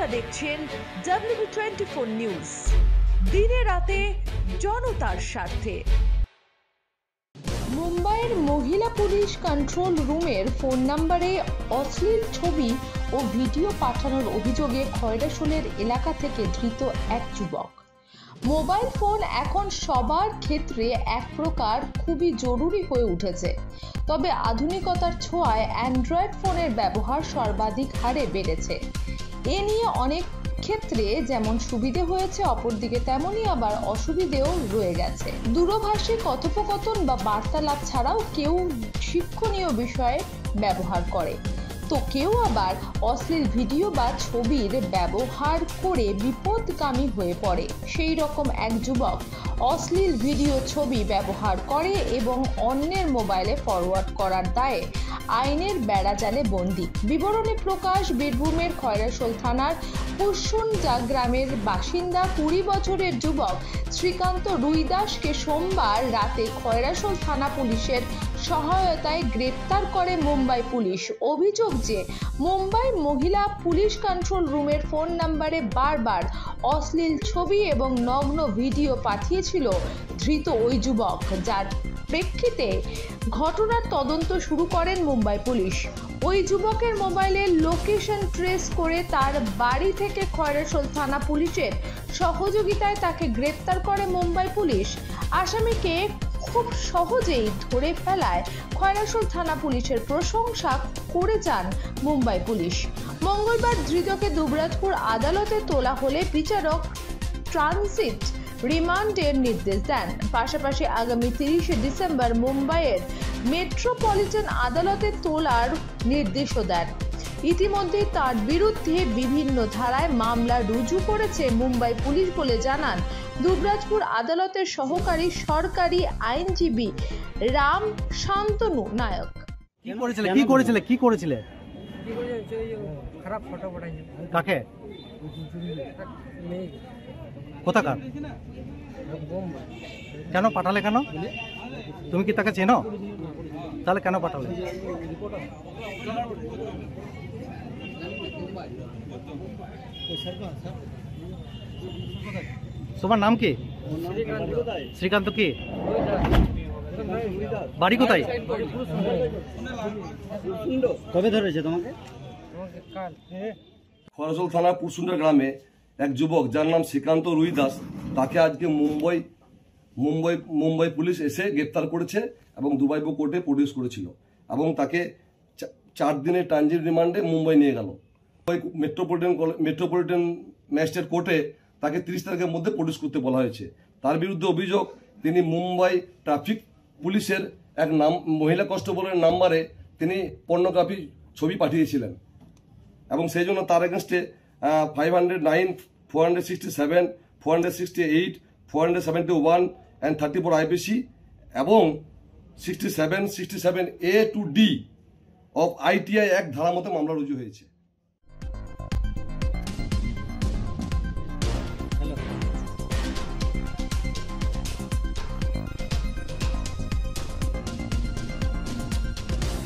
আপনারা দেখছেন WB24 news, দিনে রাতে জনতার স্বার্থে। মুম্বাইয়ের মহিলা পুলিশ কন্ট্রোল রুমের ফোন নম্বরে অশ্লীল ছবি ও ভিডিও পাঠানোর অভিযোগে খয়রাশোলের এলাকা থেকে ধৃত এক যুবক। মোবাইল ফোন এখন সবার ক্ষেত্রে এক প্রকার খুবই জরুরি হয়ে উঠেছে, তবে আধুনিকতার ছোঁয়ায় অ্যান্ড্রয়েড ফোনের ব্যবহার সর্বাধিক হারে বেড়েছে। এ নিয়ে অনেক ক্ষেত্রে যেমন সুবিধে হয়েছে, অপরদিকে তেমনই আবার অসুবিধেও রয়ে গেছে। দূরভাষী কথোপকথন বা বার্তালাপ ছাড়াও কেউ শিক্ষণীয় বিষয়ে ব্যবহার করে, তো কেউ আবার অশ্লীল ভিডিও বা ছবির ব্যবহার করে বিপদগামী হয়ে পড়ে। সেই রকম এক যুবক অশ্লীল ভিডিও ছবি ব্যবহার করে এবং অন্যের মোবাইলে ফরওয়ার্ড করার দায়ে আইনের বেড়াজালে বন্দী। বিবরণী প্রকাশ, বীরভূমের খয়রাশোল থানার পুরসুনজা গ্রামের বাসিন্দা 20 বছরের যুবক শ্রীকান্ত রুইদাসকে সোমবার রাতে খয়রাশোল থানা পুলিশের সহায়তায় গ্রেপ্তার করে মুম্বাই পুলিশ। অভিযোগ যে মুম্বাই মহিলা পুলিশ কন্ট্রোল রুমের ফোন নম্বরে বারবার অশ্লীল ছবি এবং নগ্ন ভিডিও পাঠিয়েছিল ধৃত ওই যুবক, যার প্রেক্ষিতে ঘটনার তদন্ত শুরু করেন মুম্বাই পুলিশ। ওই যুবকের মোবাইলের লোকেশন ট্রেস করে তার বাড়ি থেকে খয়রাশোল থানা পুলিশের সহযোগিতায় তাকে গ্রেপ্তার করে মুম্বাই পুলিশ। আসামিকে খুব সহজেই ধরে ফেলায় খয়রাশোল থানা পুলিশের প্রশংসা করে যান মুম্বাই পুলিশ। মঙ্গলবার ধৃতকে দুবরাজপুর আদালতে তোলা হলে বিচারক ট্রানজিট রিমান্ডের নির্দেশ দেন। পাশাপাশি আগামী 30 ডিসেম্বর মুম্বাইয়ের মেট্রোপলিটন আদালতে তোলার নির্দেশও দেন। ইতিমধ্যে তার বিরুদ্ধে বিভিন্ন ধারায় মামলা রুজু করেছে মুম্বাই পুলিশ বলে জানান দুবরাজপুর আদালতের সহকারী সরকারি আইনজীবী রাম শান্তনু নায়ক। কি করেছিলে? খারাপ ফটো পাঠাইছে। কাকে? কোথাকার? কেন পাঠালে? কেন? তুমি কি তাকে চেনো? তাহলে কেন পাঠালে? তোমার নাম কি? শ্রীকান্ত। কি বাড়ি কোথায়? কবে ধরেছে তোমাকে? খয়রাশোল থানার পুরসুনজা গ্রামে এক যুবক যার নাম শ্রীকান্ত রুইদাস, তাকে আজকে মুম্বাই পুলিশ এসে গ্রেপ্তার করেছে এবং দুবাই কোর্টে প্রডিউস করেছিল এবং তাকে 4 দিনের ট্রানজিট রিমান্ডে মুম্বাই নিয়ে গেল। মেট্রোপলিটন ম্যাজিস্ট্রেট কোর্টে তাকে 30 তারিখের মধ্যে প্রডিউস করতে বলা হয়েছে। তার বিরুদ্ধে অভিযোগ, তিনি মুম্বাই ট্রাফিক পুলিশের এক মহিলা কনস্টেবলের নাম্বারে তিনি পর্নোগ্রাফি ছবি পাঠিয়েছিলেন এবং সেই জন্য তার এগেনস্টে 509, 467, 468, 471 and 34 IPC এবং 67A to D of ITI এক ধারা মতো মামলা রুজু হয়েছে।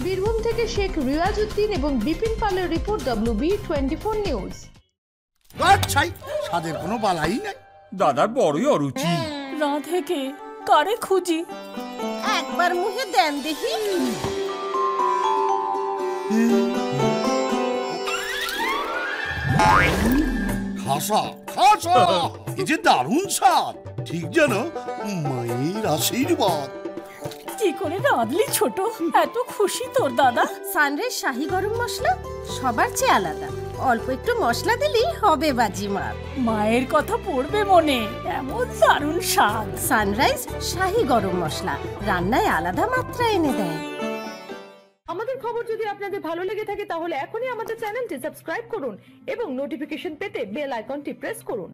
বীরভূম থেকে শেখ রিয়াজউদ্দিন এবং বিপিন পালের রিপোর্ট, WB24 নিউজ। স্বাদের কোনো বালাই নাই। দাদার বড়ই অরুচি। রাধেকে কারে খুঁজি, একবার মুখে দেন দেখি। খাসা খাসা, এই যে দারুণ স্বাদ, ঠিক যেন মায়ের আশীর্বাদ। কি করে রাঁধলি ছোট, এত খুশি তোর দাদা। সানরাইজ শাহী গরম মশলা সবার চেয়ে আলাদা, অল্প একটু মশলা দিলেই হবে বাজিমাত। মায়ের কথা পড়বে মনে, এমন দারুণ স্বাদ। সানরাইজ শাহী গরম মশলা রান্নায় আলাদা মাত্রা এনে দেয়। আমাদের খবর যদি আপনাদের ভালো লেগে থাকে তাহলে এখনই আমাদের চ্যানেলটি সাবস্ক্রাইব করুন এবং নোটিফিকেশন পেতে বেল আইকনটি প্রেস করুন।